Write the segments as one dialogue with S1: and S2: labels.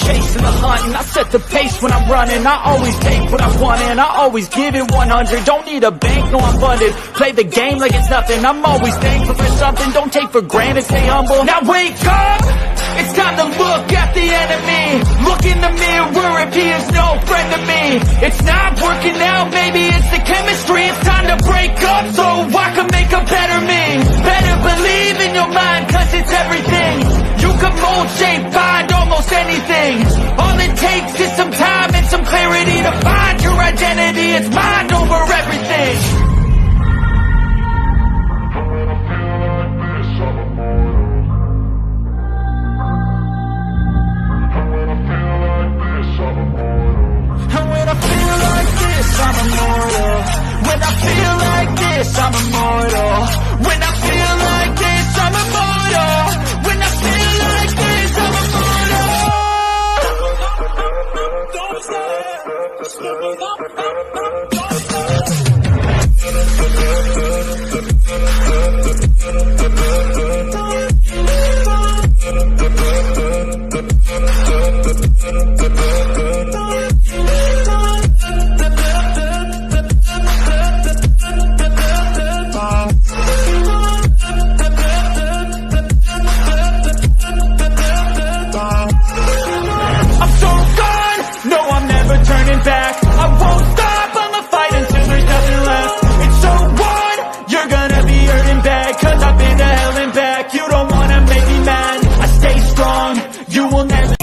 S1: chasing the hunt, and I set the pace when I'm running. I always take what I want and I always give it 100. Don't need a bank, no I'm funded. Play the game like it's nothing. I'm always thankful for something. Don't take for granted, stay humble. Now wake up! It's time to look at the enemy. Look in the mirror if he is no friend to me. It's not working out, maybe it's the chemistry. It's time to break up so I can make a better me. Better believe in your mind, cause it's everything. You can mold, shape, find almost anything. All it takes is some time and some clarity to find your identity. It's mind over everything. I'm immortal. When I feel like this, I'm immortal. When I feel like this, I'm immortal. When I feel like this, I'm immortal. Don't back. I won't stop, I'ma fight until there's nothing left. It's so on, you're gonna be hurting bad, cause I've been to hell and back. You don't wanna make me mad, I stay strong, you will never.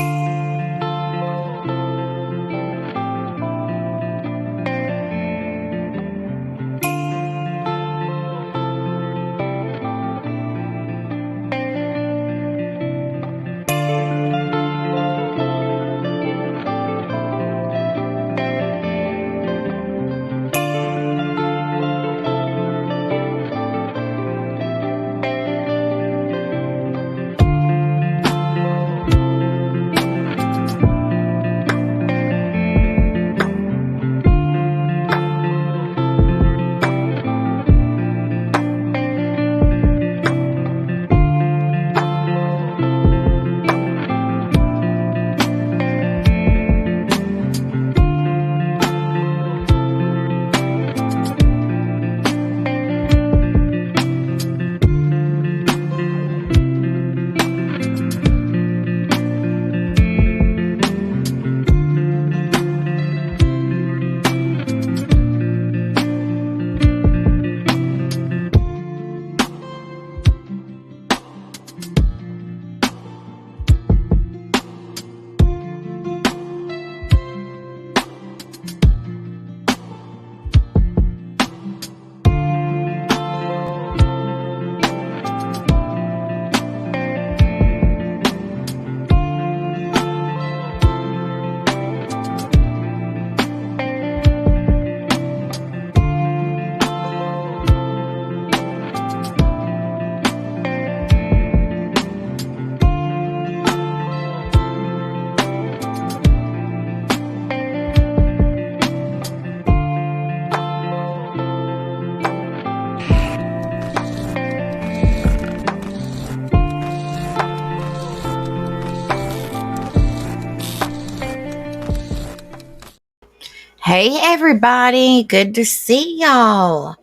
S2: Hey everybody, good to see y'all.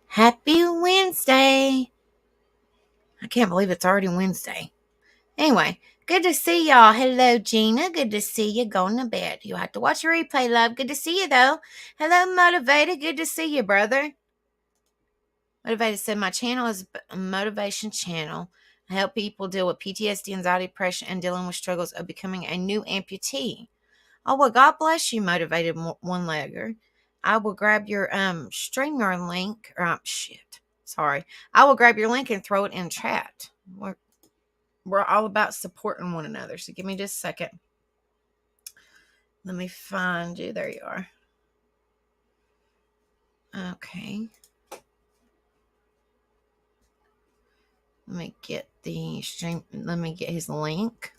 S2: Happy Wednesday. I can't believe it's already Wednesday. Anyway, good to see y'all. Hello Gina, good to see you. Going to bed. You'll have to watch a replay, love. Good to see you though. Hello Motivated, good to see you, brother. Motivated said my channel is a motivation channel. I help people deal with PTSD, anxiety, depression, and dealing with struggles of becoming a new amputee. Oh, well, God bless you, Motivated One-Legger. I will grab your StreamYard link. I will grab your link and throw it in chat. We're all about supporting one another. So give me just a second. Let me find you. There you are. Okay. Let me get the stream. Let me get his link.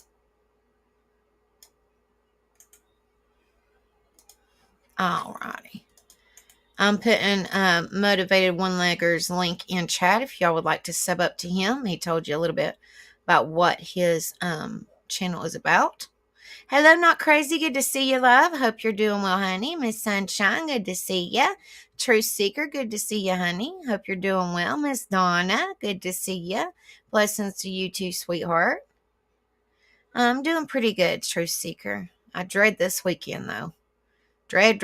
S2: Alrighty. I'm putting Motivated One-Legger's link in chat if y'all would like to sub up to him. He told you a little bit about what his channel is about. Hello, Not Crazy. Good to see you, love. Hope you're doing well, honey. Miss Sunshine, good to see you. Truth Seeker, good to see you, honey. Hope you're doing well. Miss Donna, good to see you. Blessings to you too, sweetheart. I'm doing pretty good, Truth Seeker. I dread this weekend, though. Dread.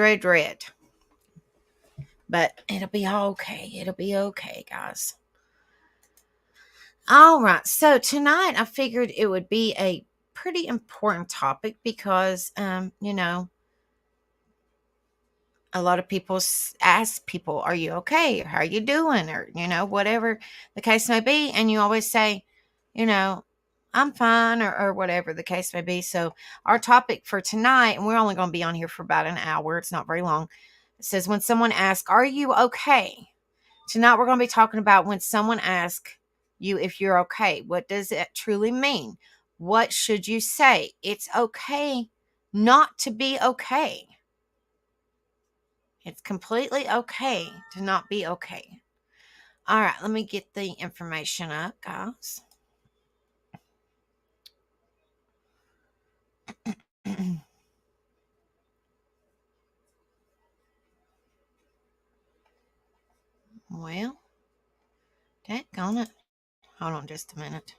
S2: But it'll be okay. It'll be okay, guys. All right. So tonight I figured it would be a pretty important topic because, a lot of people ask people, are you okay? How are you doing? Or, whatever the case may be. And you always say, I'm fine, or whatever the case may be. So our topic for tonight, and we're only going to be on here for about an hour. It's not very long. It says, when someone asks, are you okay? Tonight, we're going to be talking about when someone asks you if you're okay. What does it truly mean? What should you say? It's okay not to be okay. It's completely okay to not be okay. All right, let me get the information up, guys. Well, daggone it. Hold on just a minute.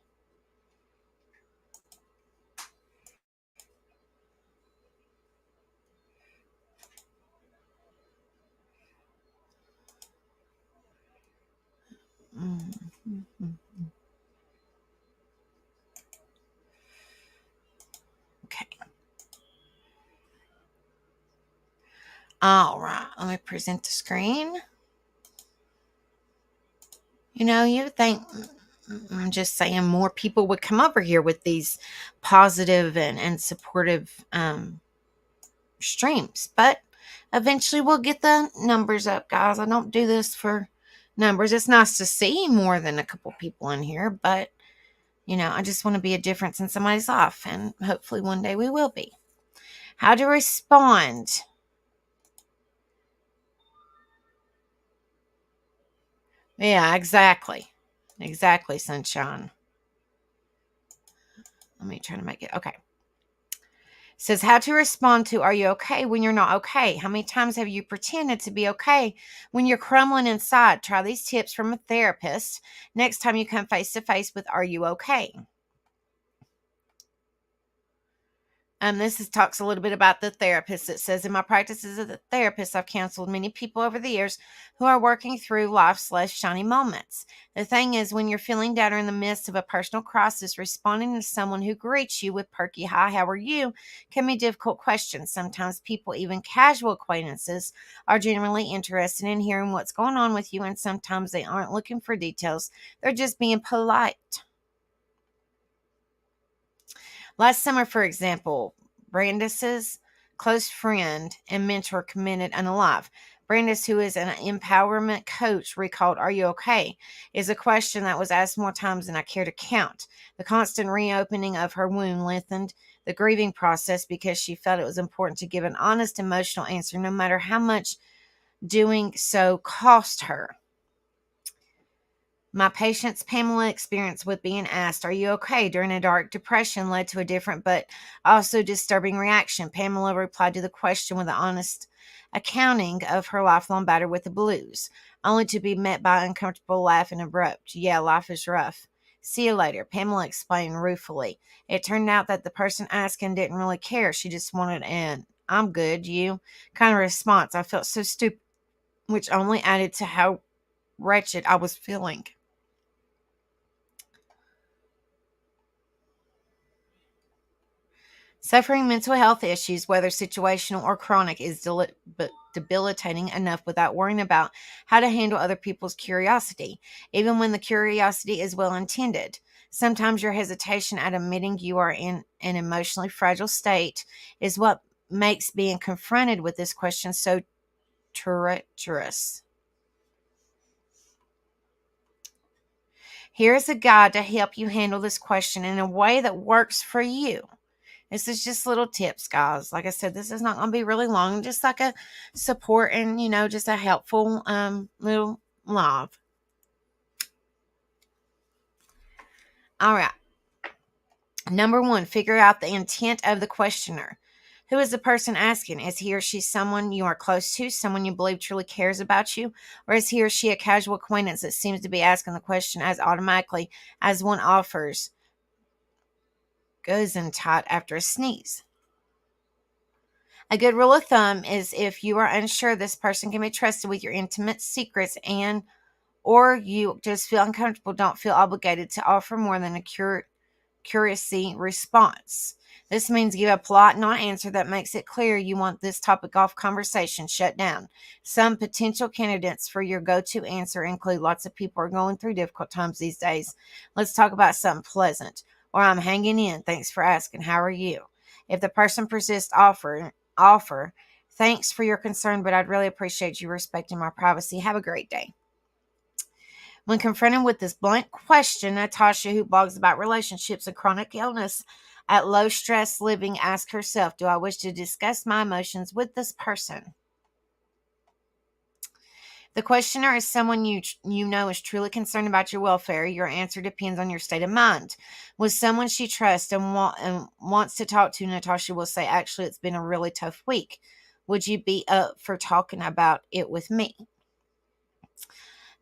S2: Okay. All right, let me present the screen. You think, I'm just saying, more people would come over here with these positive and supportive streams. But eventually we'll get the numbers up, guys. I don't do this for numbers. It's nice to see more than a couple people in here, but I just want to be a difference in somebody's life, and hopefully one day we will be. How to respond. Yeah, exactly. Exactly, Sunshine. Let me try to make it. Okay. It says how to respond to, are you okay when you're not okay? How many times have you pretended to be okay when you're crumbling inside? Try these tips from a therapist next time you come face to face with, are you okay? Talks a little bit about the therapist. It says, in my practice as a therapist, I've counseled many people over the years who are working through life's less shiny moments. The thing is, when you're feeling down or in the midst of a personal crisis, responding to someone who greets you with perky, hi, how are you, can be a difficult question. Sometimes people, even casual acquaintances, are genuinely interested in hearing what's going on with you, and sometimes they aren't looking for details. They're just being polite. Last summer, for example, Brandis's close friend and mentor committed unalive. Brandis, who is an empowerment coach, recalled, are you okay? Is a question that was asked more times than I care to count. The constant reopening of her wound lengthened the grieving process because she felt it was important to give an honest emotional answer, no matter how much doing so cost her. My patient's Pamela experience with being asked, are you okay, during a dark depression led to a different but also disturbing reaction. Pamela replied to the question with an honest accounting of her lifelong battle with the blues, only to be met by an uncomfortable laugh and abrupt, yeah, life is rough. See you later, Pamela explained ruefully. It turned out that the person asking didn't really care. She just wanted an, I'm good, you kind of response. I felt so stupid, which only added to how wretched I was feeling. Suffering mental health issues, whether situational or chronic, is debilitating enough without worrying about how to handle other people's curiosity, even when the curiosity is well intended. Sometimes your hesitation at admitting you are in an emotionally fragile state is what makes being confronted with this question so treacherous. Here is a guide to help you handle this question in a way that works for you. This is just little tips, guys. Like I said, this is not going to be really long. Just like a support and, just a helpful little live. All right. Number one, figure out the intent of the questioner. Who is the person asking? Is he or she someone you are close to, someone you believe truly cares about you? Or is he or she a casual acquaintance that seems to be asking the question as automatically as one offers goes in tight after a sneeze? A good rule of thumb is if you are unsure this person can be trusted with your intimate secrets and or you just feel uncomfortable, don't feel obligated to offer more than a curiosity response. This means give a polite non-answer that makes it clear you want this topic off conversation shut down. Some potential candidates for your go-to answer include lots of people are going through difficult times these days. Let's talk about something pleasant. Or I'm hanging in. Thanks for asking. How are you? If the person persists, offer. Thanks for your concern, but I'd really appreciate you respecting my privacy. Have a great day. When confronted with this blunt question, Natasha, who blogs about relationships and chronic illness at low stress living, asks herself, do I wish to discuss my emotions with this person? The questioner is someone you know is truly concerned about your welfare. Your answer depends on your state of mind. With someone she trusts and wants to talk to, Natasha will say, actually, it's been a really tough week. Would you be up for talking about it with me?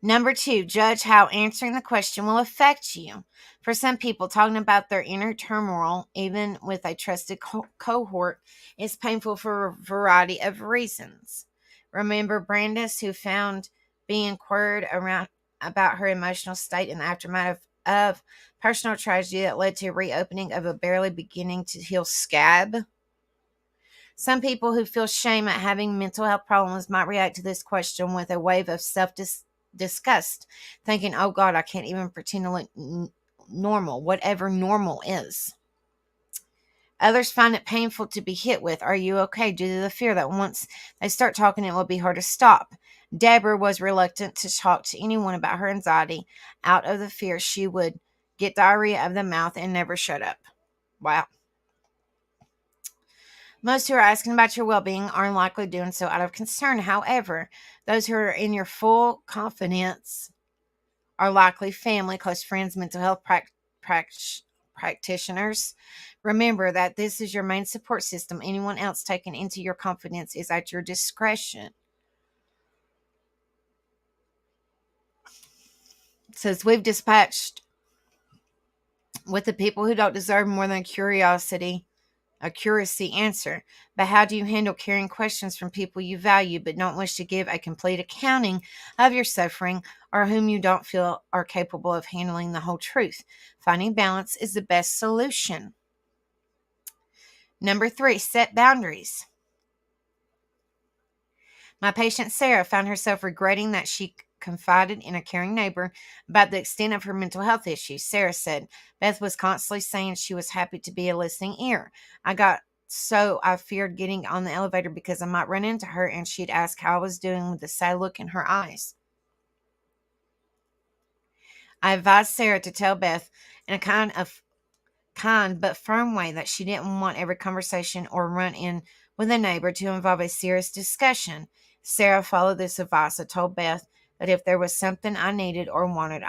S2: Number two, judge how answering the question will affect you. For some people, talking about their inner turmoil, even with a trusted cohort, is painful for a variety of reasons. Remember Brandis, who found being inquired around about her emotional state in the aftermath of personal tragedy that led to a reopening of a barely beginning to heal scab? Some people who feel shame at having mental health problems might react to this question with a wave of self-disgust, thinking, oh God, I can't even pretend to look normal, whatever normal is. Others find it painful to be hit with, are you okay, due to the fear that once they start talking, it will be hard to stop. Deborah was reluctant to talk to anyone about her anxiety out of the fear she would get diarrhea of the mouth and never shut up. Wow. Most who are asking about your well-being are likely doing so out of concern. However, those who are in your full confidence are likely family, close friends, mental health practitioners. Remember that this is your main support system. Anyone else taken into your confidence is at your discretion. It says we've dispatched with the people who don't deserve more than a curiosity answer. But how do you handle carrying questions from people you value but don't wish to give a complete accounting of your suffering or whom you don't feel are capable of handling the whole truth? Finding balance is the best solution. Number three, set boundaries. My patient Sarah found herself regretting that she confided in a caring neighbor about the extent of her mental health issues. Sarah said, Beth was constantly saying she was happy to be a listening ear. I feared getting on the elevator because I might run into her and she'd ask how I was doing with a sad look in her eyes. I advised Sarah to tell Beth in a kind but firm way that she didn't want every conversation or run-in with a neighbor to involve a serious discussion. Sarah followed this advice. I told Beth that if there was something I needed or wanted,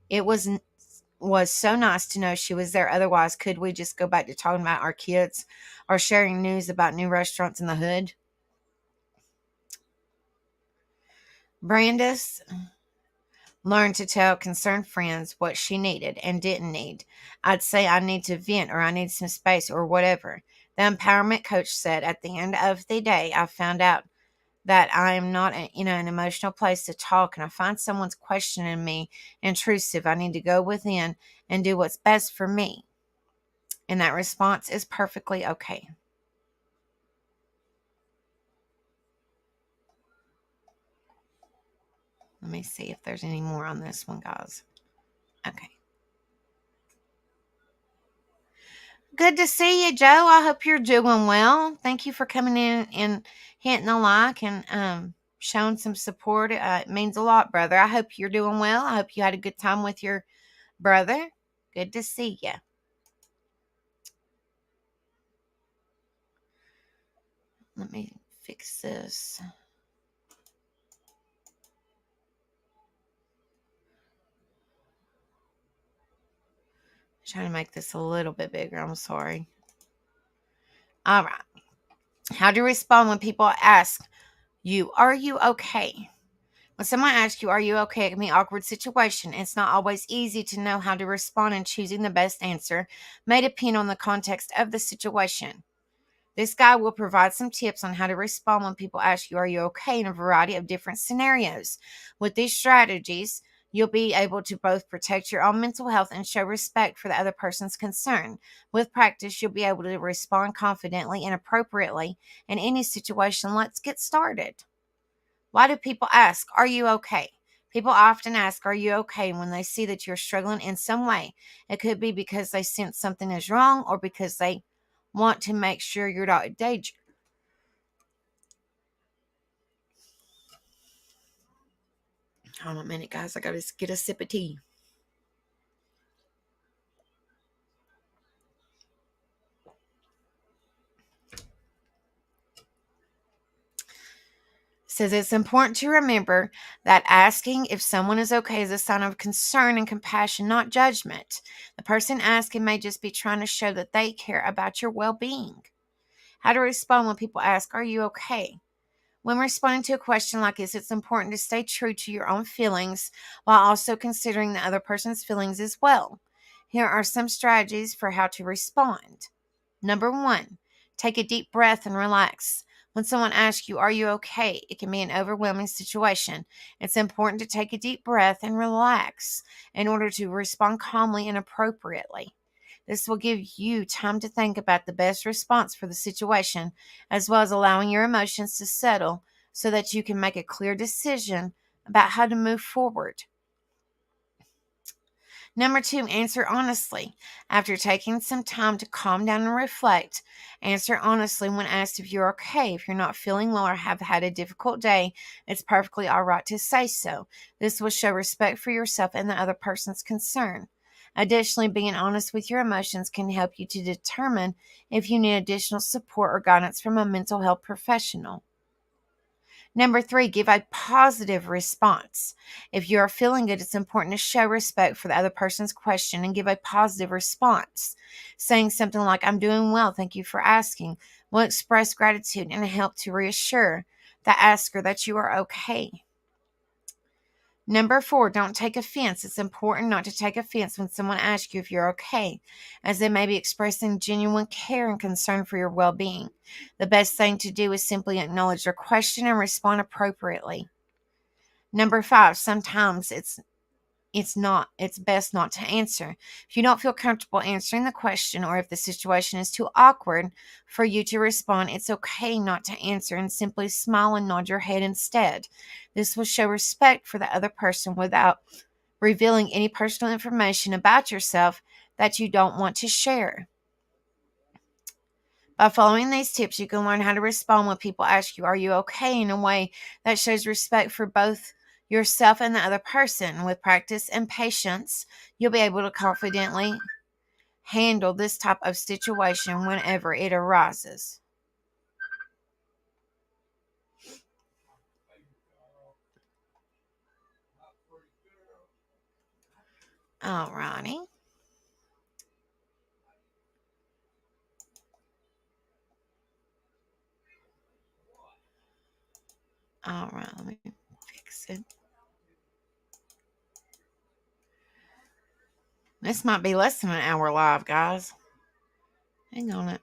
S2: it was so nice to know she was there. Otherwise, could we just go back to talking about our kids or sharing news about new restaurants in the hood? Brandis learned to tell concerned friends what she needed and didn't need. I'd say I need to vent or I need some space or whatever. The empowerment coach said at the end of the day, I found out that I am not in an emotional place to talk and I find someone's questioning me intrusive. I need to go within and do what's best for me. And that response is perfectly okay. Let me see if there's any more on this one, guys. Okay. Good to see you, Joe. I hope you're doing well. Thank you for coming in and hitting a like and showing some support. It means a lot, brother. I hope you're doing well. I hope you had a good time with your brother. Good to see you. Let me fix this. Trying to make this a little bit bigger. I'm sorry. All right. How to respond when people ask you, are you okay? When someone asks you, are you okay? It can be an awkward situation. It's not always easy to know how to respond, and choosing the best answer may depend on the context of the situation. This guide will provide some tips on how to respond when people ask you, are you okay, in a variety of different scenarios. With these strategies, you'll be able to both protect your own mental health and show respect for the other person's concern. With practice, you'll be able to respond confidently and appropriately in any situation. Let's get started. Why do people ask, are you okay? People often ask, are you okay, when they see that you're struggling in some way. It could be because they sense something is wrong, or because they want to make sure you're not in danger. Hold on a minute, guys. I got to get a sip of tea. Says it's important to remember that asking if someone is okay is a sign of concern and compassion, not judgment. The person asking may just be trying to show that they care about your well-being. How to respond when people ask, are you okay? When responding to a question like this, it's important to stay true to your own feelings while also considering the other person's feelings as well. Here are some strategies for how to respond. Number 1, take a deep breath and relax. When someone asks you, are you okay? It can be an overwhelming situation. It's important to take a deep breath and relax in order to respond calmly and appropriately. This will give you time to think about the best response for the situation, as well as allowing your emotions to settle so that you can make a clear decision about how to move forward. Number 2, answer honestly. After taking some time to calm down and reflect, answer honestly when asked if you're okay. If you're not feeling well or have had a difficult day, it's perfectly all right to say so. This will show respect for yourself and the other person's concern. Additionally, being honest with your emotions can help you to determine if you need additional support or guidance from a mental health professional. Number 3, give a positive response. If you are feeling good, it's important to show respect for the other person's question and give a positive response. Saying something like, I'm doing well, thank you for asking, will express gratitude and help to reassure the asker that you are okay. Number 4, don't take offense. It's important not to take offense when someone asks you if you're okay, as they may be expressing genuine care and concern for your well-being. The best thing to do is simply acknowledge their question and respond appropriately. Number 5, sometimes it's best not to answer. If you don't feel comfortable answering the question, or if the situation is too awkward for you to respond, it's okay not to answer and simply smile and nod your head instead. This will show respect for the other person without revealing any personal information about yourself that you don't want to share. By following these tips, you can learn how to respond when people ask you, are you okay, in a way that shows respect for both yourself and the other person. With practice and patience, you'll be able to confidently handle this type of situation whenever it arises. Alrighty. Alright, let me fix it. This might be less than an hour live, guys. Hang on it.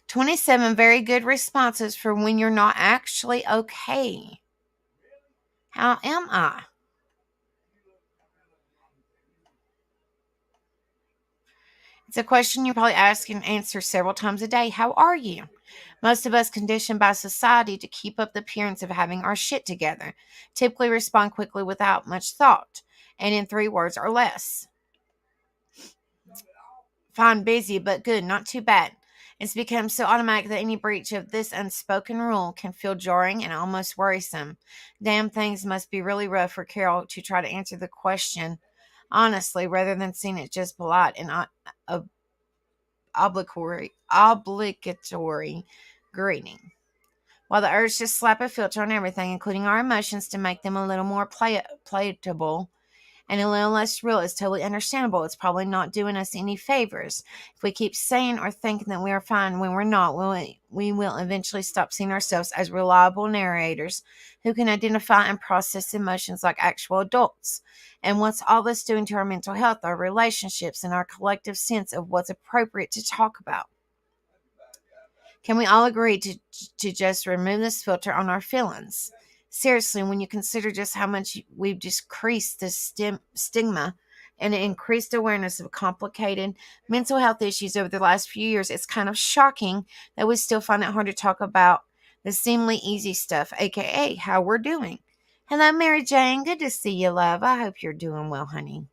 S2: 27 very good responses for when you're not actually okay. How am I? It's a question you probably ask and answer several times a day. How are you? Most of us, conditioned by society to keep up the appearance of having our shit together, typically respond quickly without much thought and in 3 words or less. Fine, busy, but good, not too bad. It's become so automatic that any breach of this unspoken rule can feel jarring and almost worrisome. Damn, things must be really rough for Carol to try to answer the question honestly, rather than seeing it just polite and obligatory greeting. While the urge to slap a filter on everything, including our emotions, to make them a little more palatable and a little less real is totally understandable. It's probably not doing us any favors. If we keep saying or thinking that we are fine when we're not, we will eventually stop seeing ourselves as reliable narrators who can identify and process emotions like actual adults. And what's all this doing to our mental health, our relationships, and our collective sense of what's appropriate to talk about? Can we all agree to just remove this filter on our feelings? Seriously, when you consider just how much we've decreased the stigma and increased awareness of complicated mental health issues over the last few years, it's kind of shocking that we still find it hard to talk about the seemingly easy stuff, aka how we're doing. Hello, Mary Jane. Good to see you, love. I hope you're doing well, honey.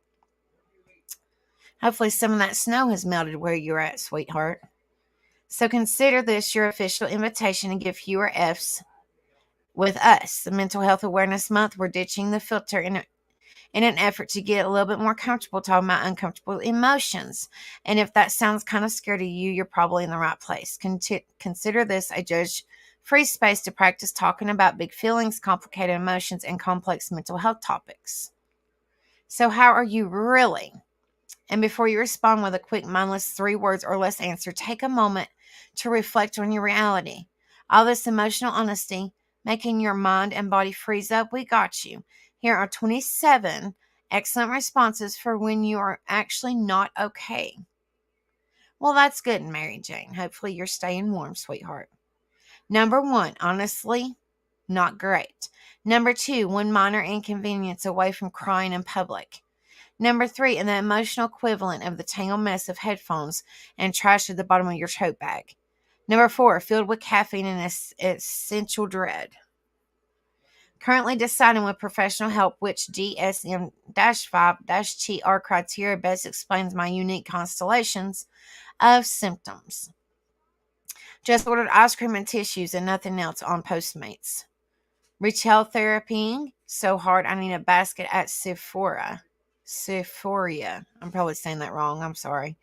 S2: Hopefully, some of that snow has melted where you're at, sweetheart. So consider this your official invitation to give fewer F's with us. The Mental Health Awareness Month, we're ditching the filter in an effort to get a little bit more comfortable talking about uncomfortable emotions. And if that sounds kind of scary to you, you're probably in the right place. Consider this a judge-free space to practice talking about big feelings, complicated emotions, and complex mental health topics. So how are you really? And before you respond with a quick, mindless 3 words or less answer, take a moment to reflect on your reality. All this emotional honesty, making your mind and body freeze up, we got you. Here are 27 excellent responses for when you are actually not okay. Well, that's good, Mary Jane. Hopefully you're staying warm, sweetheart. Number 1, honestly, not great. Number 2, one minor inconvenience away from crying in public. Number 3, and the emotional equivalent of the tangled mess of headphones and trash at the bottom of your tote bag. Number 4, filled with caffeine and essential dread. Currently deciding with professional help which DSM-5-TR criteria best explains my unique constellations of symptoms. Just ordered ice cream and tissues and nothing else on Postmates. Retail therapying so hard I need a basket at Sephora. I'm probably saying that wrong. I'm sorry.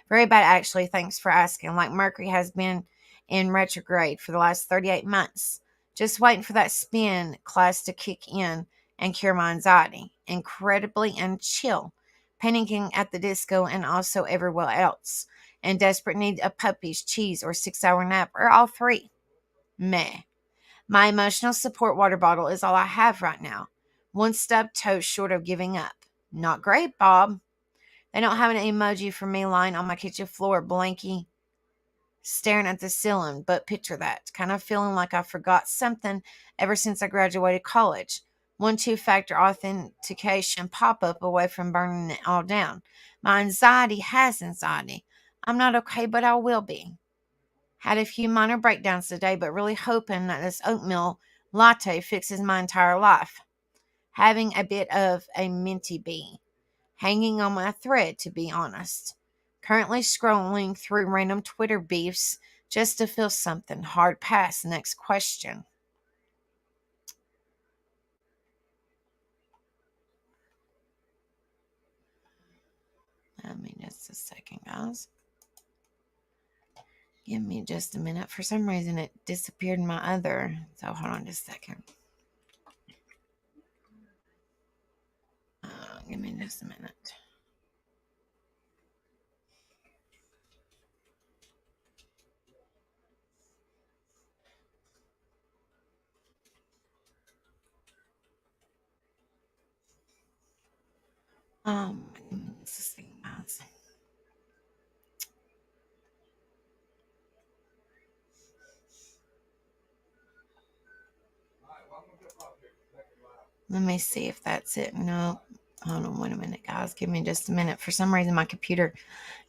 S2: Very bad, actually. Thanks for asking. Like Mercury has been in retrograde for the last 38 months. Just waiting for that spin class to kick in and cure my anxiety. Incredibly and chill. Panicking at the disco and also everywhere else. And desperate need of puppies, cheese, or 6-hour nap, or all 3. Meh. My emotional support water bottle is all I have right now. One stubbed toe short of giving up. Not great, Bob. They don't have an emoji for me lying on my kitchen floor, blanky, staring at the ceiling, but picture that. Kind of feeling like I forgot something ever since I graduated college. 1-2-factor authentication pop-up away from burning it all down. My anxiety has anxiety. I'm not okay, but I will be. Had a few minor breakdowns today, but really hoping that this oatmeal latte fixes my entire life. Having a bit of a minty bee. Hanging on my thread, to be honest. Currently scrolling through random Twitter beefs just to feel something. Hard pass. Next question. Let me just a second, guys. Give me just a minute. For some reason, it disappeared in my other. So hold on just a second. Give me just a minute. Let's see, guys. Let me see if that's it. No. Hold on, wait a minute, guys. Give me just a minute. For some reason, my computer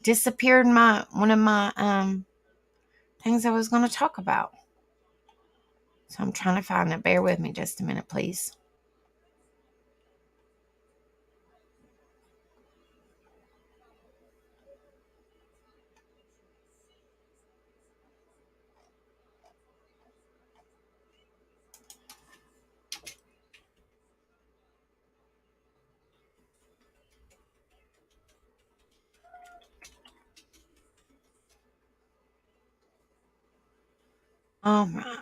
S2: disappeared one of my things I was going to talk about. So I'm trying to find it. Bear with me just a minute, please. All right.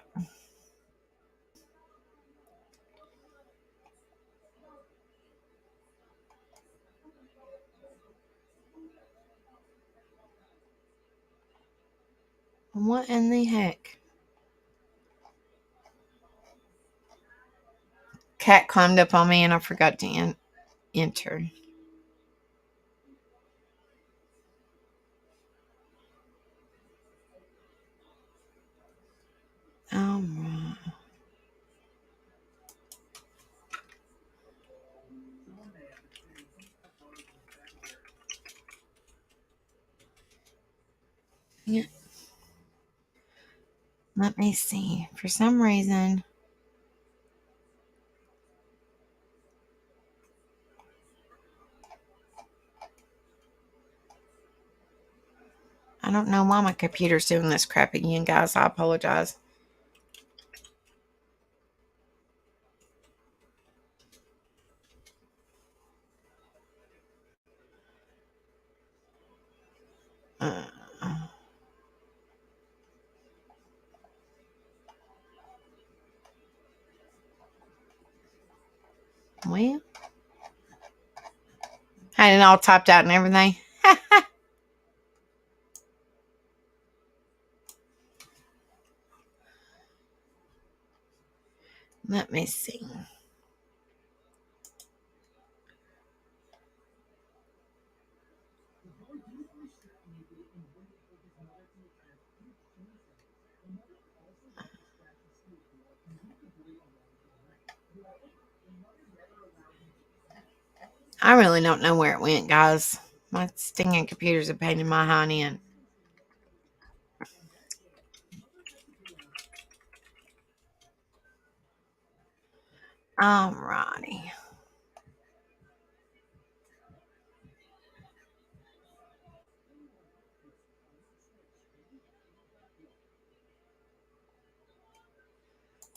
S2: What in the heck? Cat climbed up on me and I forgot to enter. All right. Yeah. Let me see. For some reason, I don't know why my computer's doing this crap again, guys. I apologize. Uh, well, had it all typed out and everything. Let me see. I really don't know where it went, guys. My stinging computer's a pain in my hind end. Alrighty.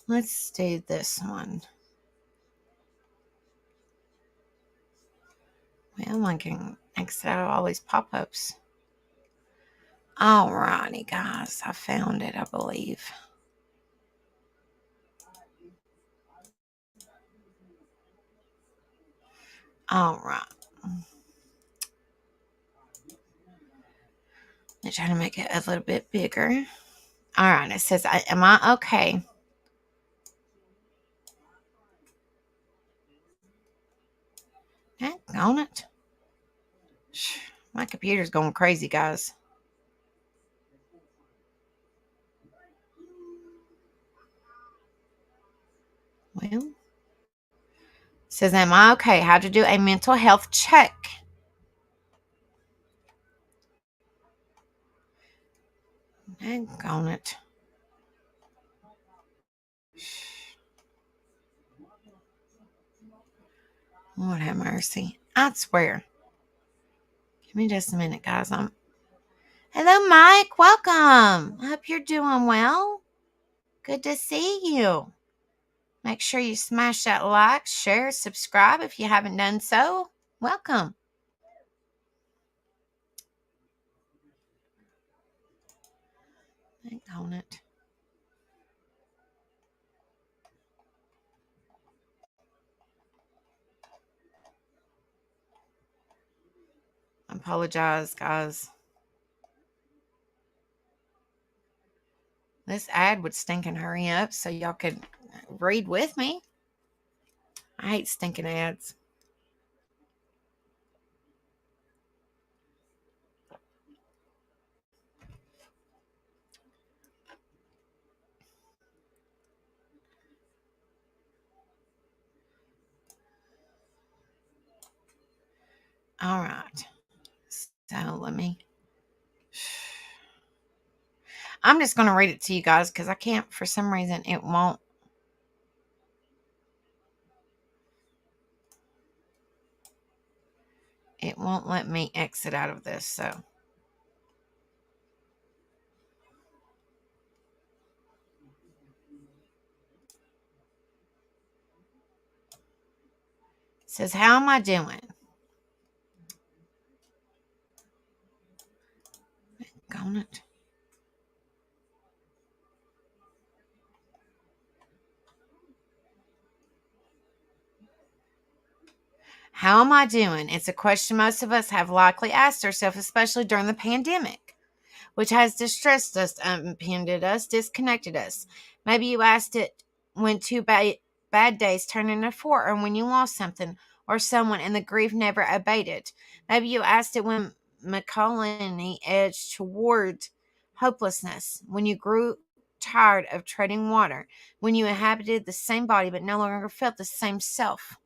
S2: Let's do this one. Well, I can exit out all these pop-ups. Alrighty, guys. I found it, I believe. Alright. I'm trying to make it a little bit bigger. Alright, it says, am I okay? Heck on it. My computer's going crazy, guys. Well, it says, am I okay? How to do a mental health check. Heck on it. Lord have mercy. I swear. Give me just a minute, guys. Hello, Mike. Welcome. I hope you're doing well. Good to see you. Make sure you smash that like, share, subscribe if you haven't done so. Welcome. Hang on it. I apologize, guys. This ad would stinking hurry up so y'all could read with me. I hate stinking ads. All right. So let me. I'm just going to read it to you guys because I can't, for some reason, it won't. It won't let me exit out of this, so. It says, how am I doing? On it. How am I doing? It's a question most of us have likely asked ourselves, especially during the pandemic. which has distressed us, impeded us, disconnected us. Maybe you asked it when bad days turned into four, or when you lost something or someone and the grief never abated. Maybe you asked it when melancholy edged toward hopelessness, when you grew tired of treading water, when you inhabited the same body but no longer felt the same self.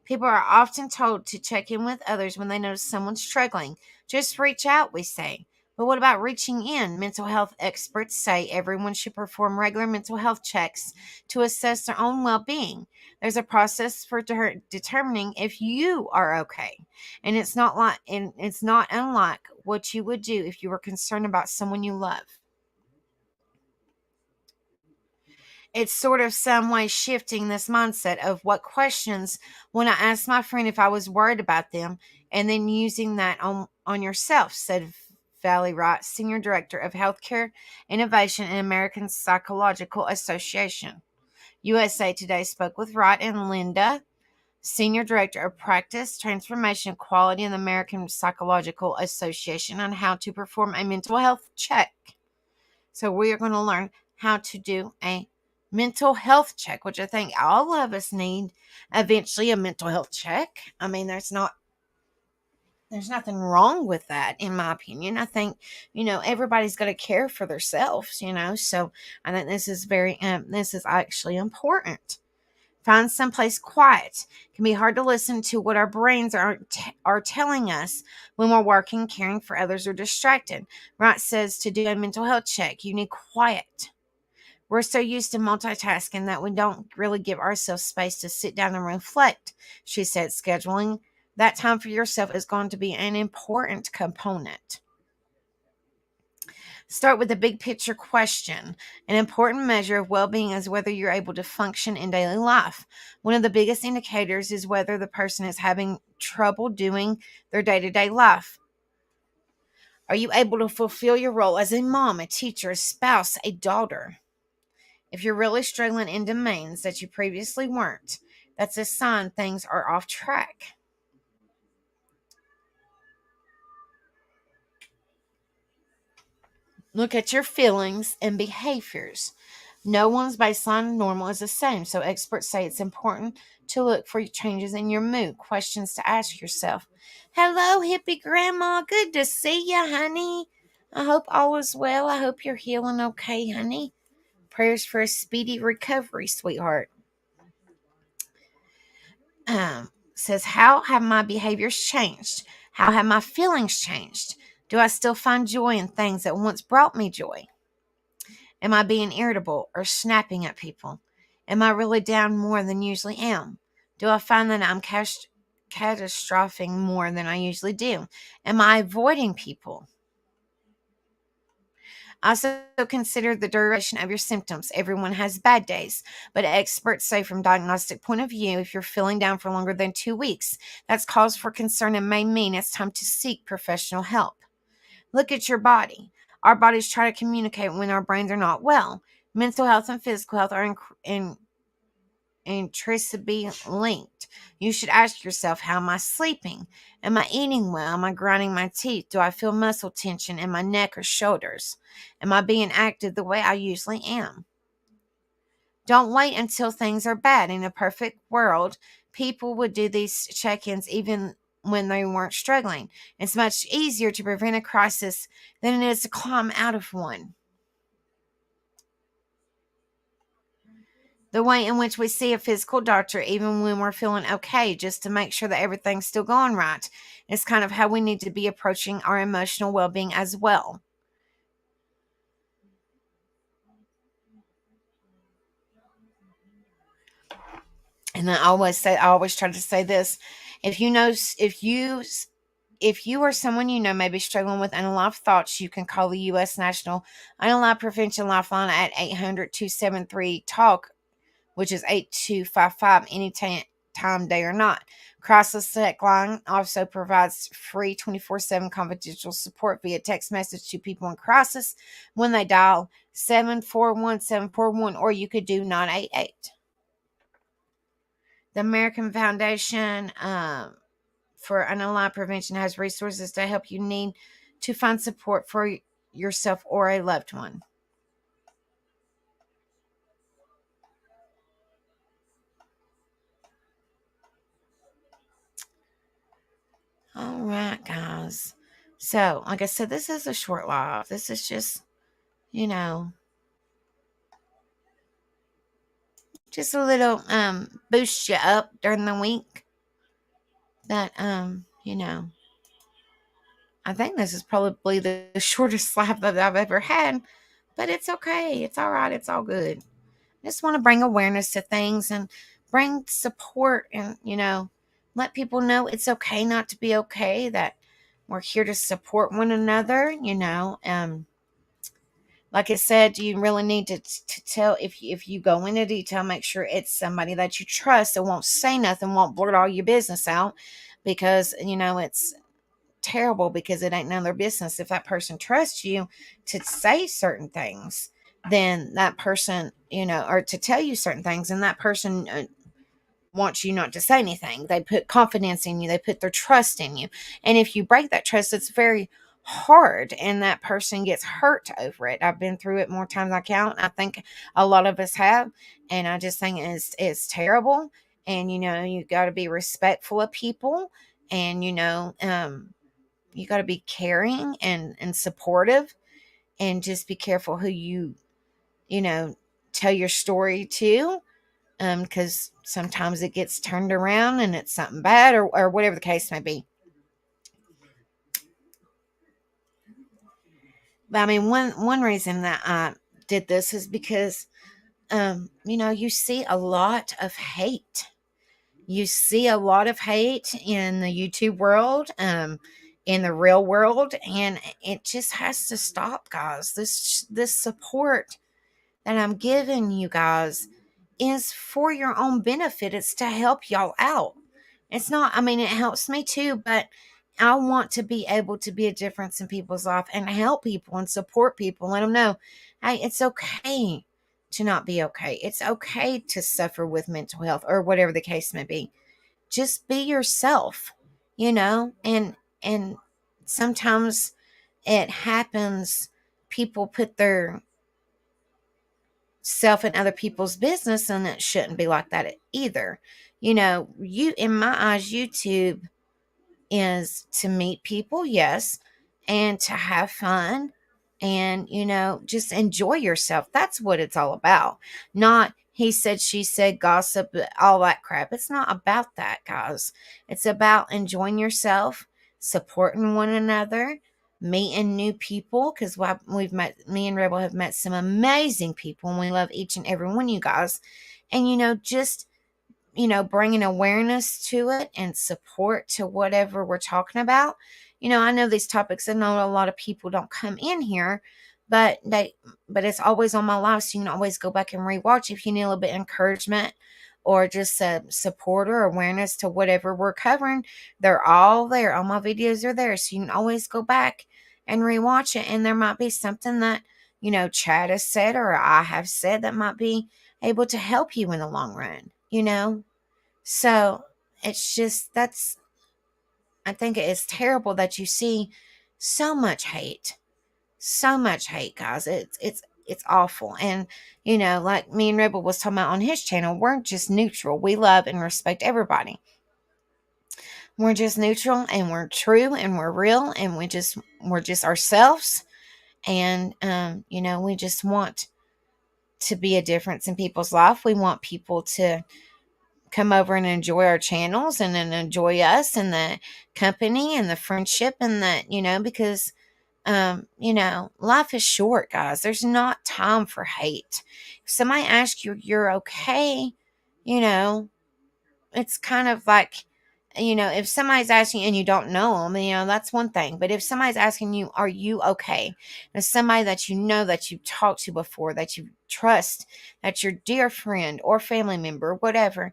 S2: People are often told to check in with others when they notice someone struggling. Just reach out, we say. But what about reaching in? Mental health experts say everyone should perform regular mental health checks to assess their own well being. There's a process for determining if you are okay. And it's not unlike what you would do if you were concerned about someone you love. It's sort of some way shifting this mindset of what questions when I asked my friend if I was worried about them, and then using that on yourself, said Valley Wright, Senior Director of Healthcare Innovation and American Psychological Association. USA Today spoke with Wright and Linda, Senior Director of Practice, Transformation, and Quality in the American Psychological Association, on how to perform a mental health check. So we are going to learn how to do a mental health check, which I think all of us need eventually a mental health check. I mean, there's nothing wrong with that, in my opinion. I think, everybody's got to care for themselves, so I think this is actually important. Find someplace quiet. It can be hard to listen to what our brains are telling us when we're working, caring for others, or distracted. Wright says to do a mental health check, you need quiet. We're so used to multitasking that we don't really give ourselves space to sit down and reflect. She said scheduling that time for yourself is going to be an important component. Start with the big picture question. An important measure of well-being is whether you're able to function in daily life. One of the biggest indicators is whether the person is having trouble doing their day-to-day life. Are you able to fulfill your role as a mom, a teacher, a spouse, a daughter? If you're really struggling in domains that you previously weren't, that's a sign things are off track. Look at your feelings and behaviors. No one's baseline normal is the same, so experts say it's important to look for changes in your mood. Questions to ask yourself. Hello, hippie grandma. Good to see you, honey. I hope all is well. I hope you're healing okay, honey. Prayers for a speedy recovery, sweetheart. Says, how have my behaviors changed? How have my feelings changed? Do I still find joy in things that once brought me joy? Am I being irritable or snapping at people? Am I really down more than usually am? Do I find that I'm catastrophing more than I usually do? Am I avoiding people? Also consider the duration of your symptoms. Everyone has bad days, but experts say from diagnostic point of view, if you're feeling down for longer than 2 weeks, that's cause for concern and may mean it's time to seek professional help. Look at your body. Our bodies try to communicate when our brains are not well. Mental health and physical health are intrinsically linked. You should ask yourself, how am I sleeping? Am I eating well? Am I grinding my teeth? Do I feel muscle tension in my neck or shoulders? Am I being active the way I usually am? Don't wait until things are bad. In a perfect world, people would do these check-ins even when they weren't struggling. It's much easier to prevent a crisis than it is to climb out of one. The way in which we see a physical doctor, even when we're feeling okay, just to make sure that everything's still going right, is kind of how we need to be approaching our emotional well-being as well. And I always try to say this: if you or someone you know may be struggling with unalive thoughts, you can call the U.S. National Unalive Prevention Lifeline at 800-273-TALK, which is 8255, anytime, day or night. Crisis Select Line also provides free 24/7 confidential support via text message to people in crisis when they dial 741-741, or you could do 988. The American Foundation for Unalive Prevention has resources to help you need to find support for yourself or a loved one. All right, guys. So, like I said, this is a short live. This is just, you know, just a little boost you up during the week. That I think this is probably the shortest live that I've ever had, but it's okay. It's all right. It's all good. I just want to bring awareness to things and bring support and, let people know it's okay not to be okay, that we're here to support one another, like I said, you really need to tell, if you go into detail, make sure it's somebody that you trust that won't say nothing, won't blurt all your business out, because, it's terrible, because it ain't none of their business. If that person trusts you to say certain things, then that person, or to tell you certain things, and that person wants you not to say anything. They put confidence in you. They put their trust in you. And if you break that trust, it's very hard, and that person gets hurt over it. I've been through it more times than I count. I think a lot of us have. And I just think it's terrible. And, you got to be respectful of people. And, you got to be caring and supportive, and just be careful who tell your story to, because sometimes it gets turned around and it's something bad, or whatever the case may be. But I mean, one reason that I did this is because, you see a lot of hate. You see a lot of hate in the YouTube world, in the real world, and it just has to stop, guys. This support that I'm giving you guys is for your own benefit. It's to help y'all out. It's not, I mean, it helps me too, but I want to be able to be a difference in people's life and help people and support people, let them know, hey, it's okay to not be okay. It's okay to suffer with mental health or whatever the case may be. Just be yourself, and sometimes it happens, people put their self in other people's business, and it shouldn't be like that either. In my eyes, YouTube is to meet people, yes, and to have fun, and just enjoy yourself. That's what it's all about. Not he said, she said, gossip, all that crap. It's not about that, guys. It's about enjoying yourself, supporting one another, meeting new people, because me and Rebel have met some amazing people, and we love each and every one of you guys. And just bringing awareness to it and support to whatever we're talking about. I know these topics, I know a lot of people don't come in here, but it's always on my live, so you can always go back and rewatch if you need a little bit of encouragement or just support or awareness to whatever we're covering. They're all there. All my videos are there, so you can always go back and rewatch it, and there might be something that Chad has said or I have said that might be able to help you in the long run. So it's just, I think it is terrible that you see so much hate, guys. It's awful. And, like me and Rebel was talking about on his channel, we're just neutral. We love and respect everybody. We're just neutral, and we're true, and we're real, and we're just ourselves. And, we just want to be a difference in people's life. We want people to come over and enjoy our channels and then enjoy us and the company and the friendship, and that, because, life is short, guys. There's not time for hate. If somebody asks you, you're okay, it's kind of like, if somebody's asking and you don't know them, that's one thing. But if somebody's asking you, are you okay? And somebody that that you've talked to before, that you trust, that's your dear friend or family member, whatever,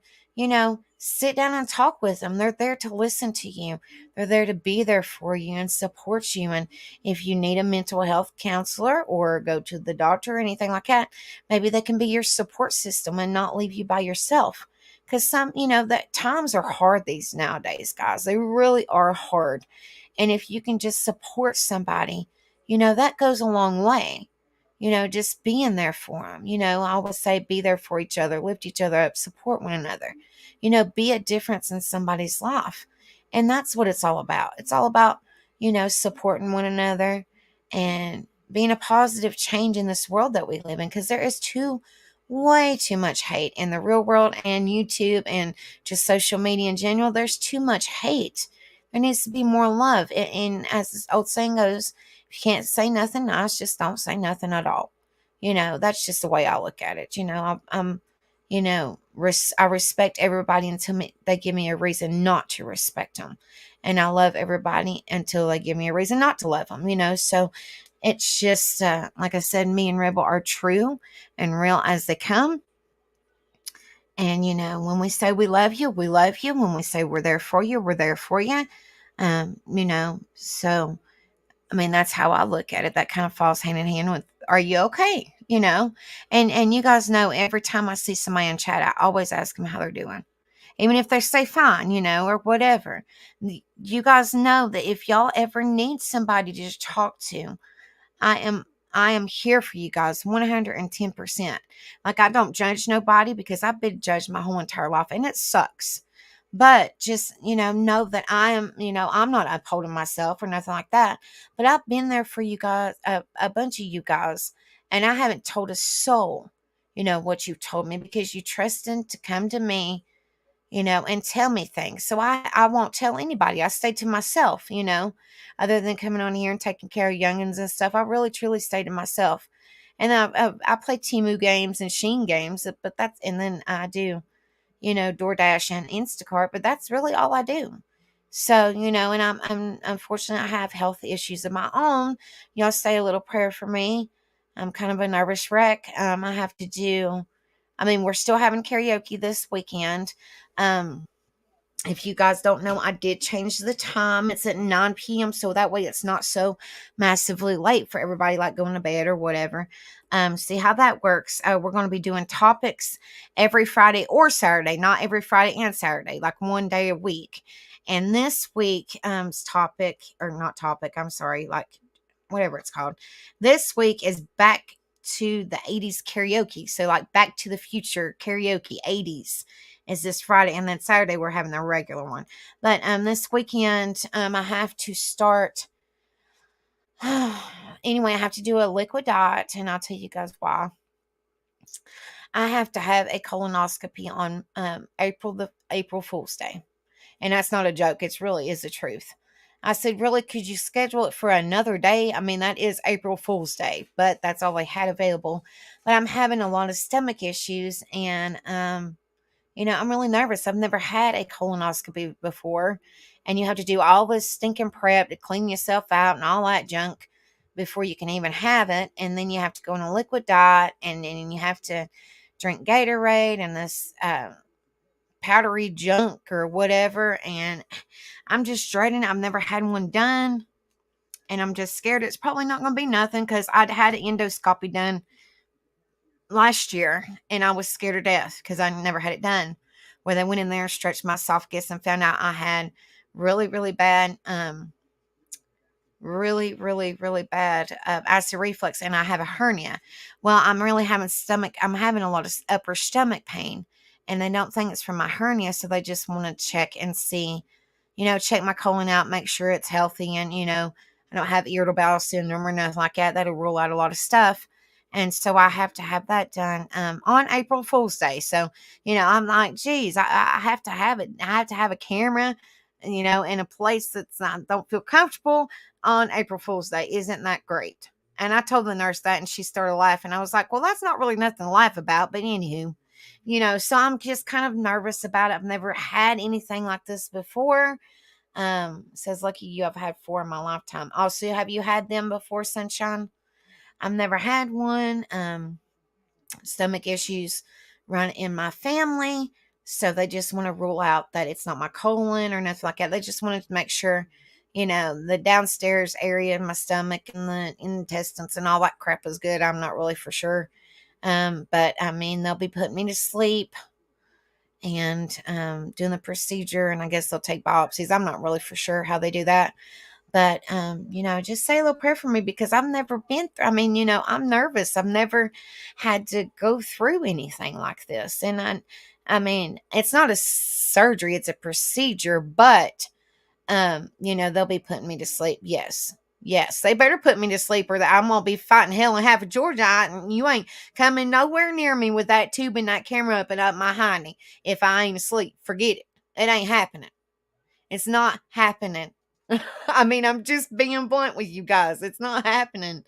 S2: sit down and talk with them. They're there to listen to you. They're there to be there for you and support you. And if you need a mental health counselor or go to the doctor or anything like that, maybe they can be your support system and not leave you by yourself. Because that times are hard these nowadays, guys. They really are hard. And if you can just support somebody, that goes a long way. Just being there for them. I always say be there for each other, lift each other up, support one another, be a difference in somebody's life. And that's what it's all about. It's all about, supporting one another and being a positive change in this world that we live in, because there is way too much hate in the real world and YouTube and just social media in general. There's too much hate. There needs to be more love. And as this old saying goes, if you can't say nothing nice, just don't say nothing at all. That's just the way I look at it. I respect everybody until they give me a reason not to respect them. And I love everybody until they give me a reason not to love them, so it's just, like I said, me and Rebel are true and real as they come. And, when we say we love you, we love you. When we say we're there for you, we're there for you. So, I mean, that's how I look at it. That kind of falls hand in hand with, are you okay? And you guys know, every time I see somebody in chat, I always ask them how they're doing. Even if they say fine, or whatever. You guys know that if y'all ever need somebody to just talk to, I am here for you guys 110%. Like, I don't judge nobody, because I've been judged my whole entire life and it sucks. But just, know that I am, I'm not upholding myself or nothing like that. But I've been there for you guys, a bunch of you guys. And I haven't told a soul, what you've told me, because you trusted to come to me, and tell me things. So I won't tell anybody. I stay to myself, other than coming on here and taking care of youngins and stuff. I really, truly stay to myself. And I play Temu games and Sheen games, and then I do, DoorDash and Instacart, but that's really all I do. So, and I'm unfortunately, I have health issues of my own. Y'all say a little prayer for me. I'm kind of a nervous wreck. I have to do, we're still having karaoke this weekend. If you guys don't know, I did change the time. It's at 9 p.m. So that way it's not so massively late for everybody, like going to bed or whatever. See how that works. We're going to be doing topics every Friday or Saturday, not every Friday and Saturday, like one day a week. And this week's topic, or not topic, I'm sorry, like whatever it's called. This week is back to the 80s karaoke. So like Back to the Future karaoke 80s is this Friday, and then Saturday we're having the regular one. But this weekend I have to start anyway, I have to do a liquid diet, and I'll tell you guys why. I have to have a colonoscopy on April Fool's Day. And that's not a joke. It really is the truth. I said, really, could you schedule it for another day? That is April Fool's Day, but that's all they had available. But I'm having a lot of stomach issues, and, I'm really nervous. I've never had a colonoscopy before, and you have to do all this stinking prep to clean yourself out and all that junk before you can even have it. And then you have to go on a liquid diet, and then you have to drink Gatorade and this, powdery junk or whatever, and I'm just dreading it. I've never had one done, and I'm just scared it's probably not going to be nothing, because I'd had an endoscopy done last year, and I was scared to death because I never had it done, where they went in there, stretched my esophagus, and found out I had really, really bad, really, really, really bad acid reflux, and I have a hernia. Well, I'm having a lot of upper stomach pain, and they don't think it's from my hernia, so they just want to check and see, check my colon out, make sure it's healthy, and, I don't have irritable bowel syndrome or nothing like that. That'll rule out a lot of stuff. And so I have to have that done on April Fool's Day. So, I'm like, geez, I have to have it. I have to have a camera, in a place that's not, don't feel comfortable on April Fool's Day. Isn't that great? And I told the nurse that, and she started laughing. I was like, well, that's not really nothing to laugh about. But anywho, so I'm just kind of nervous about it. I've never had anything like this before. Says, lucky you, I've had 4 in my lifetime. Also, have you had them before, Sunshine? I've never had one. Stomach issues run in my family. So they just want to rule out that it's not my colon or nothing like that. They just wanted to make sure, the downstairs area of my stomach and the intestines and all that crap is good. I'm not really for sure. But they'll be putting me to sleep and doing the procedure, and I guess they'll take biopsies. I'm not really for sure how they do that. But, just say a little prayer for me because I've never been through, I'm nervous. I've never had to go through anything like this. And it's not a surgery, it's a procedure, but, they'll be putting me to sleep. Yes. Yes, they better put me to sleep or that I'm gonna be fighting hell in half of Georgia. And you ain't coming nowhere near me with that tube and that camera up and up my hiney if I ain't asleep. Forget it. It ain't happening. It's not happening. I'm just being blunt with you guys. It's not happening.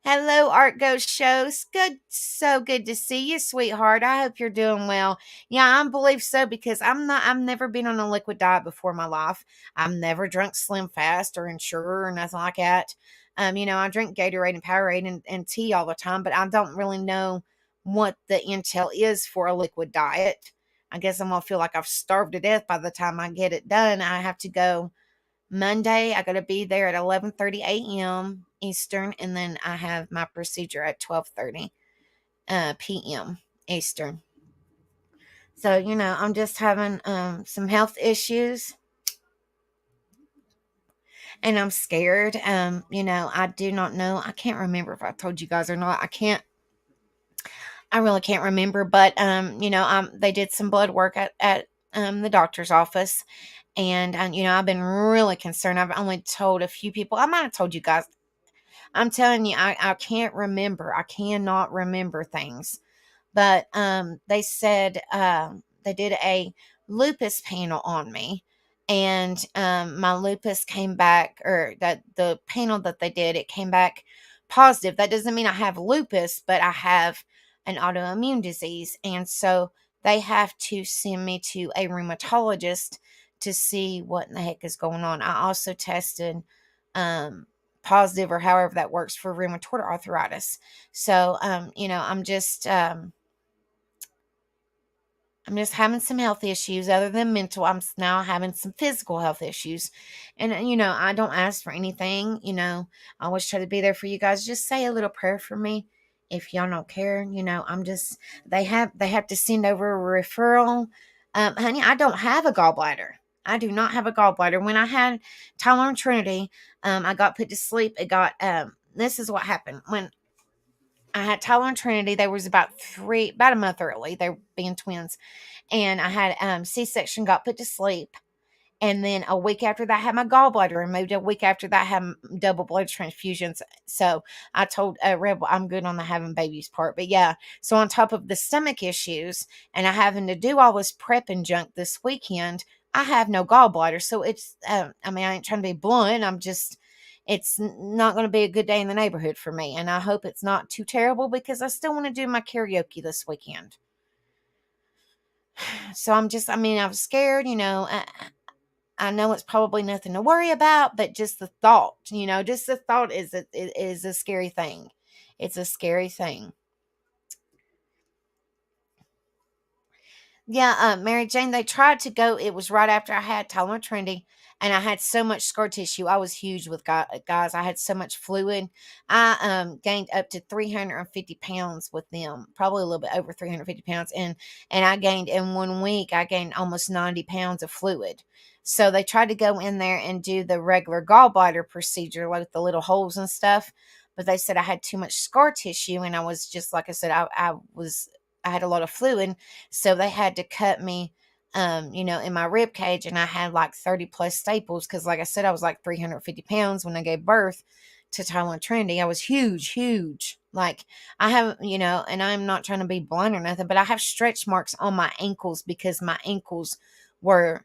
S2: Hello, Art Ghost Shows. Good, so good to see you, sweetheart. I hope you're doing well. Yeah, I believe so because I've never been on a liquid diet before in my life. I've never drunk Slim Fast or Ensure or nothing like that. I drink Gatorade and Powerade and tea all the time, but I don't really know what the intel is for a liquid diet. I guess I'm gonna feel like I've starved to death by the time I get it done. I have to go Monday. I got to be there at 11:30 a.m. Eastern, and then I have my procedure at 12:30 p.m. Eastern. So, I'm just having some health issues and I'm scared. I do not know. I can't remember if I told you guys or not. I really can't remember, but they did some blood work at the doctor's office, and I've been really concerned. I've only told a few people. I might have told you guys. I'm telling you, I can't remember. I cannot remember things. But they said they did a lupus panel on me, and my lupus came back, or that the panel that they did, it came back positive. That doesn't mean I have lupus, but I have an autoimmune disease, and so they have to send me to a rheumatologist to see what in the heck is going on. I also tested um, positive, or however that works, for rheumatoid arthritis. So, I'm just having some health issues other than mental. I'm now having some physical health issues. And, I don't ask for anything. I always try to be there for you guys. Just say a little prayer for me. If y'all don't care, they have to send over a referral. Honey, I don't have a gallbladder. I do not have a gallbladder. When I had Tyler and Trinity, I got put to sleep. This is what happened. When I had Tyler and Trinity, they was about a month early. They were being twins. And I had C-section, got put to sleep. And then a week after that, I had my gallbladder removed. A week after that, I had double blood transfusions. So I told Rebel I'm good on the having babies part. But yeah, so on top of the stomach issues and I having to do all this prep and junk this weekend, I have no gallbladder. So it's, I ain't trying to be blunt. It's not going to be a good day in the neighborhood for me. And I hope it's not too terrible because I still want to do my karaoke this weekend. So I'm scared, I know it's probably nothing to worry about, but just the thought, is a scary thing. It's a scary thing. Yeah, Mary Jane, they tried to go. It was right after I had Tyler and Trinity, and I had so much scar tissue. I was huge with guys. I had so much fluid. I gained up to 350 pounds with them, probably a little bit over 350 pounds. And I gained in 1 week, I gained almost 90 pounds of fluid. So they tried to go in there and do the regular gallbladder procedure, like the little holes and stuff. But they said I had too much scar tissue, and I was just, like I said, I had a lot of fluid, so they had to cut me, in my rib cage, and I had like 30 plus staples because, like I said, I was like 350 pounds when I gave birth to Tyler and Trinity. I was huge, huge. Like I have, and I'm not trying to be blunt or nothing, but I have stretch marks on my ankles because my ankles were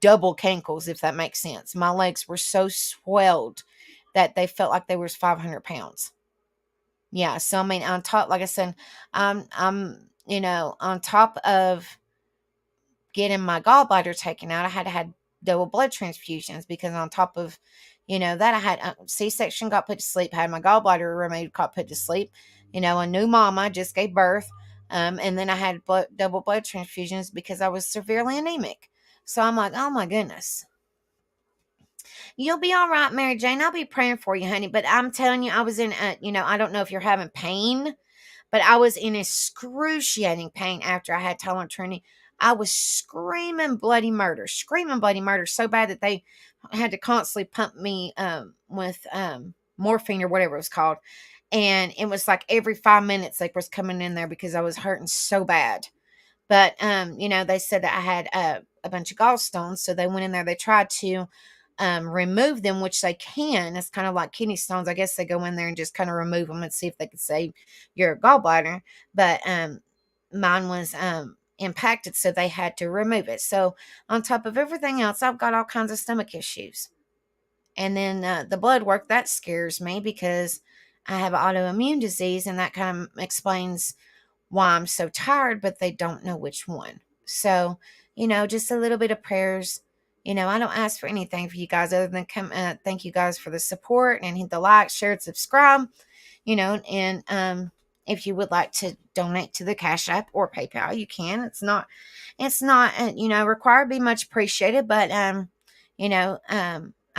S2: double cankles, if that makes sense. My legs were so swelled that they felt like they was 500 pounds. Yeah, so on top, like I said, on top of getting my gallbladder taken out, I had to have double blood transfusions because on top of, that I had C-section, got put to sleep, had my gallbladder removed, got put to sleep, a new mama, just gave birth, and then I had double blood transfusions because I was severely anemic. So I'm like, oh my goodness. You'll be all right, Mary Jane. I'll be praying for you, honey. But I'm telling you, I was in, I don't know if you're having pain, but I was in excruciating pain after I had Tyler and Trinity. I was screaming bloody murder so bad that they had to constantly pump me with morphine or whatever it was called. And it was like every 5 minutes they was coming in there because I was hurting so bad. But they said that I had a bunch of gallstones, so they went in there. They tried to remove them, which they can. It's kind of like kidney stones. I guess they go in there and just kind of remove them and see if they could save your gallbladder. But mine was impacted, so they had to remove it. So on top of everything else, I've got all kinds of stomach issues. And then the blood work, that scares me because I have autoimmune disease, and that kind of explains why I'm so tired, but they don't know which one. So, just a little bit of prayers. I don't ask for anything for you guys other than thank you guys for the support and hit the like, share, and subscribe. And if you would like to donate to the Cash App or PayPal, you can. It's not required, be much appreciated. But I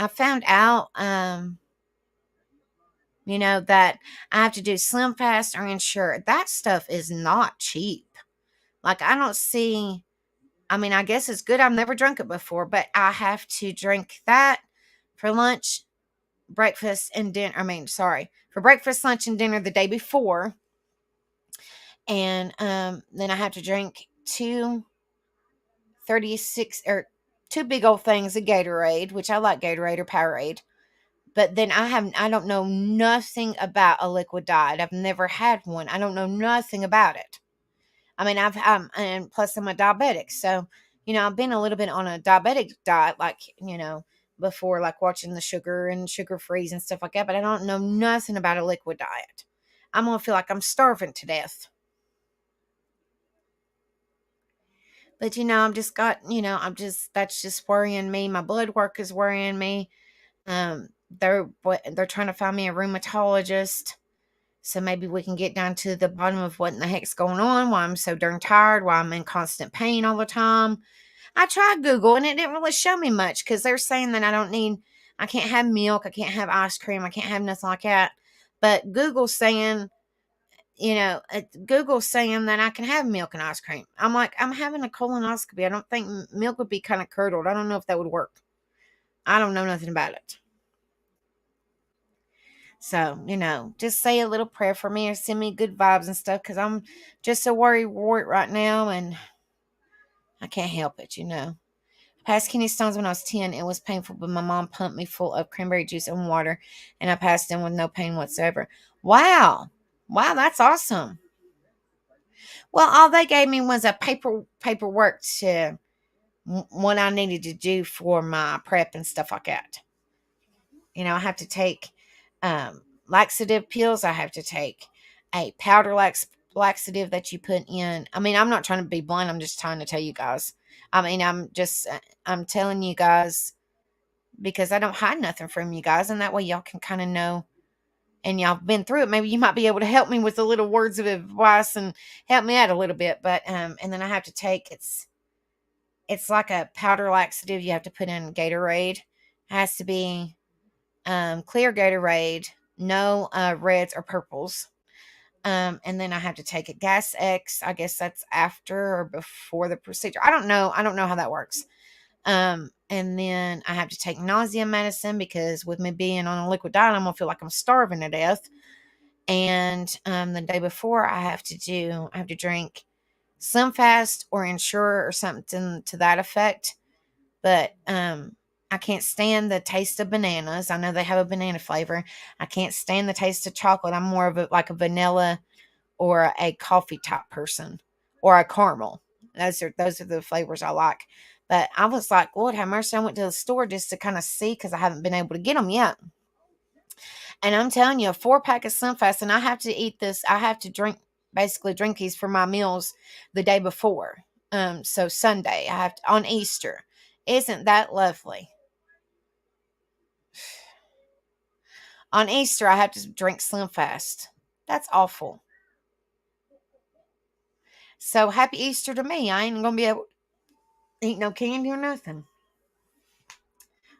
S2: found out that I have to do Slim Fast or Ensure. That stuff is not cheap. Like, I don't see, I guess it's good. I've never drunk it before, but I have to drink that for lunch, breakfast, and dinner. For breakfast, lunch, and dinner the day before. And then I have to drink two big old things of Gatorade, which I like Gatorade or Powerade. But then I don't know nothing about a liquid diet. I've never had one. I don't know nothing about it. And plus I'm a diabetic. So, I've been a little bit on a diabetic diet, like, before, like watching the sugar and sugar freeze and stuff like that. But I don't know nothing about a liquid diet. I'm going to feel like I'm starving to death. But, that's just worrying me. My blood work is worrying me. They're trying to find me a rheumatologist, so maybe we can get down to the bottom of what in the heck's going on, why I'm so darn tired, why I'm in constant pain all the time. I tried Google and it didn't really show me much, because they're saying that I can't have milk, I can't have ice cream, I can't have nothing like that. But Google's saying that I can have milk and ice cream. I'm like, I'm having a colonoscopy. I don't think milk would be kind of curdled. I don't know if that would work. I don't know nothing about it. So, just say a little prayer for me or send me good vibes and stuff, because I'm just a worried wart right now, and I can't help it, I passed kidney stones when I was 10. It was painful, but my mom pumped me full of cranberry juice and water, and I passed them with no pain whatsoever. Wow. Wow, that's awesome. Well, all they gave me was a paperwork to what I needed to do for my prep and stuff like that. I have to take laxative pills. I have to take a powder laxative that you put in. I'm not trying to be blunt. I'm just trying to tell you guys. I'm telling you guys because I don't hide nothing from you guys. And that way y'all can kind of know, and y'all been through it. Maybe you might be able to help me with the little words of advice and help me out a little bit. But, and then I have to take, it's like a powder laxative you have to put in Gatorade. It has to be clear Gatorade, no reds or purples. And then I have to take a Gas X. I guess that's after or before the procedure. I don't know how that works. And then I have to take nausea medicine, because with me being on a liquid diet, I'm gonna feel like I'm starving to death. And the day before, I have to drink Slim Fast or Ensure or something to that effect. But I can't stand the taste of bananas. I know they have a banana flavor. I can't stand the taste of chocolate. I'm more of like a vanilla or a coffee type person, or a caramel. Those are the flavors I like. But I was like, Lord have mercy. I went to the store just to kind of see, because I haven't been able to get them yet. And I'm telling you, a 4-pack of Slim Fast, and I have to eat this. I have to drink these for my meals the day before. So Sunday, I have to, on Easter. Isn't that lovely? On Easter, I have to drink Slim Fast. That's awful. So happy Easter to me. I ain't going to be able to eat no candy or nothing.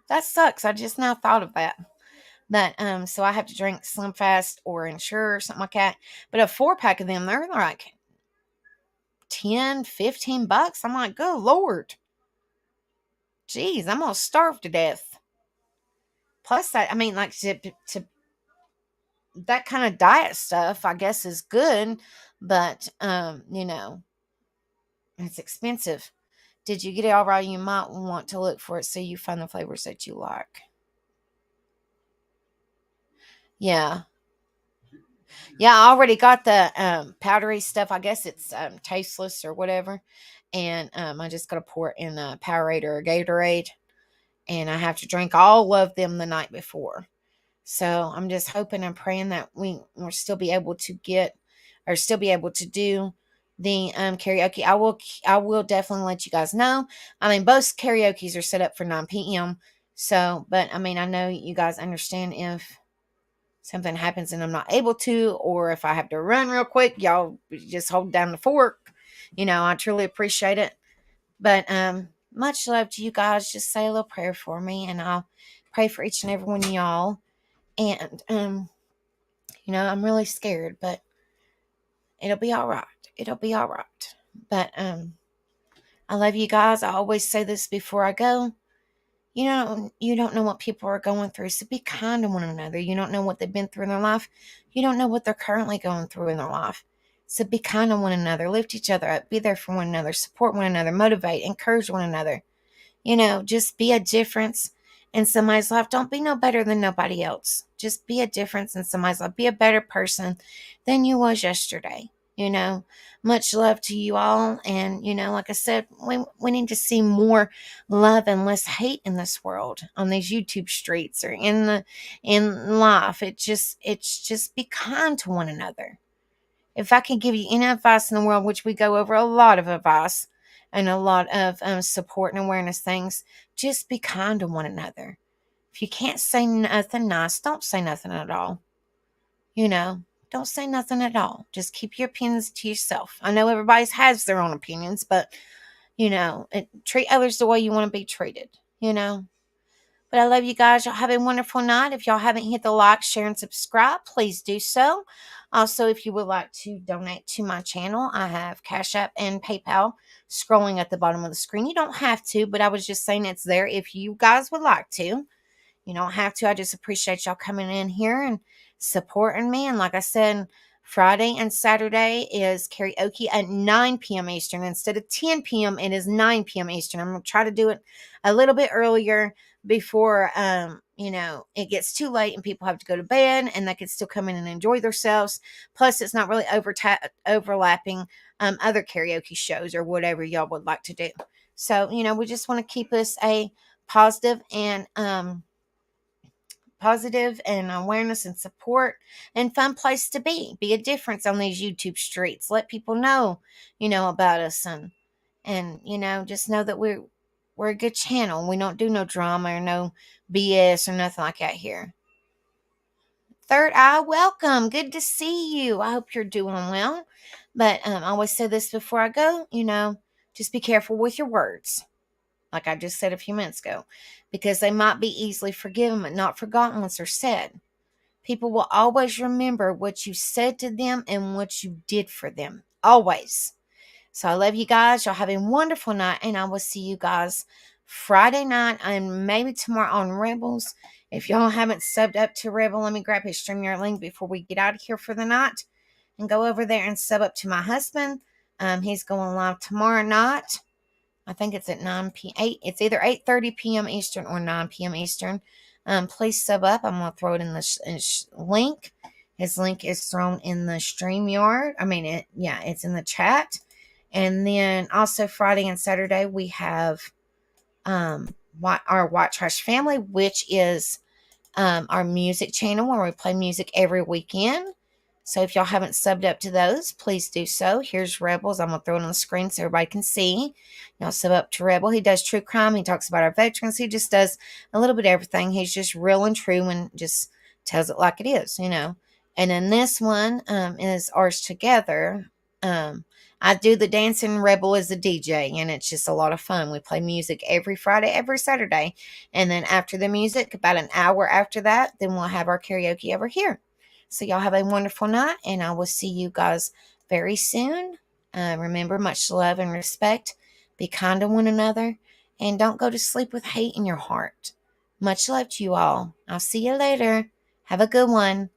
S2: That sucks. I just now thought of that. But, so I have to drink Slim Fast or Ensure or something like that. But a 4-pack of them, they're like $10-15. I'm like, good Lord. Jeez, I'm going to starve to death. Plus, I mean, like to that kind of diet stuff, I guess, is good, but it's expensive. Did you get it all right? You might want to look for it so you find the flavors that you like. Yeah. Yeah, I already got the powdery stuff. I guess it's tasteless or whatever. And I just got to pour it in a Powerade or a Gatorade. And I have to drink all of them the night before. So I'm just hoping and praying that we'll still be able to still be able to do the karaoke. I will definitely let you guys know. I mean, both karaoke's are set up for 9 p.m. So, but I mean, I know you guys understand if something happens and I'm not able to, or if I have to run real quick, y'all just hold down the fork. I truly appreciate it. But much love to you guys. Just say a little prayer for me, and I'll pray for each and every one of y'all. And I'm really scared, but it'll be all right. It'll be all right. But I love you guys. I always say this before I go. You don't know what people are going through, so be kind to one another. You don't know what they've been through in their life. You don't know what they're currently going through in their life. So be kind to one another. Lift each other up. Be there for one another. Support one another. Motivate. Encourage one another. Just be a difference in somebody's life. Don't be no better than nobody else. Just be a difference in somebody's life. Be a better person than you was yesterday. Much love to you all. And, like I said, we need to see more love and less hate in this world, on these YouTube streets or in life. It's just be kind to one another. If I can give you any advice in the world, which we go over a lot of advice and a lot of support and awareness things, just be kind to one another. If you can't say nothing nice, don't say nothing at all. Don't say nothing at all. Just keep your opinions to yourself. I know everybody has their own opinions, but, treat others the way you want to be treated, But I love you guys. Y'all have a wonderful night. If y'all haven't hit the like, share, and subscribe, please do so. Also, if you would like to donate to my channel, I have Cash App and PayPal scrolling at the bottom of the screen. You don't have to, but I was just saying it's there if you guys would like to. You don't have to. I just appreciate y'all coming in here and supporting me. And like I said, Friday and Saturday is karaoke at 9 p.m. Eastern. Instead of 10 p.m., it is 9 p.m. Eastern. I'm going to try to do it a little bit earlier before, it gets too late and people have to go to bed, and they can still come in and enjoy themselves. Plus, it's not really overlapping other karaoke shows or whatever y'all would like to do. So, we just want to keep us a positive and awareness and support and fun place to be a difference on these YouTube streets. Let people know about us, and just know that we're a good channel. We don't do no drama or no BS or nothing like that here. Third Eye, welcome. Good to see you. I hope you're doing well. But I always say this before I go, just be careful with your words, like I just said a few minutes ago, because they might be easily forgiven but not forgotten once they're said. People will always remember what you said to them and what you did for them. Always. So I love you guys. Y'all have a wonderful night, and I will see you guys Friday night and maybe tomorrow on Rebels. If y'all haven't subbed up to Rebel, let me grab his StreamYard link before we get out of here for the night and go over there and sub up to my husband. He's going live tomorrow night. I think it's at 9 p.m. It's either 8:30 p.m. Eastern or 9 p.m. Eastern. Please sub up. I'm going to throw it in the link. His link is thrown in the StreamYard. It's in the chat. And then also Friday and Saturday, we have our White Trash Family, which is our music channel where we play music every weekend. So if y'all haven't subbed up to those, please do so. Here's Rebels. I'm going to throw it on the screen so everybody can see. Y'all sub up to Rebel. He does true crime. He talks about our veterans. He just does a little bit of everything. He's just real and true and just tells it like it is, And then this one is Ours Together. I do the dancing. Rebel is the DJ, and it's just a lot of fun. We play music every Friday, every Saturday. And then after the music, about an hour after that, then we'll have our karaoke over here. So y'all have a wonderful night, and I will see you guys very soon. Remember, much love and respect. Be kind to one another, and don't go to sleep with hate in your heart. Much love to you all. I'll see you later. Have a good one.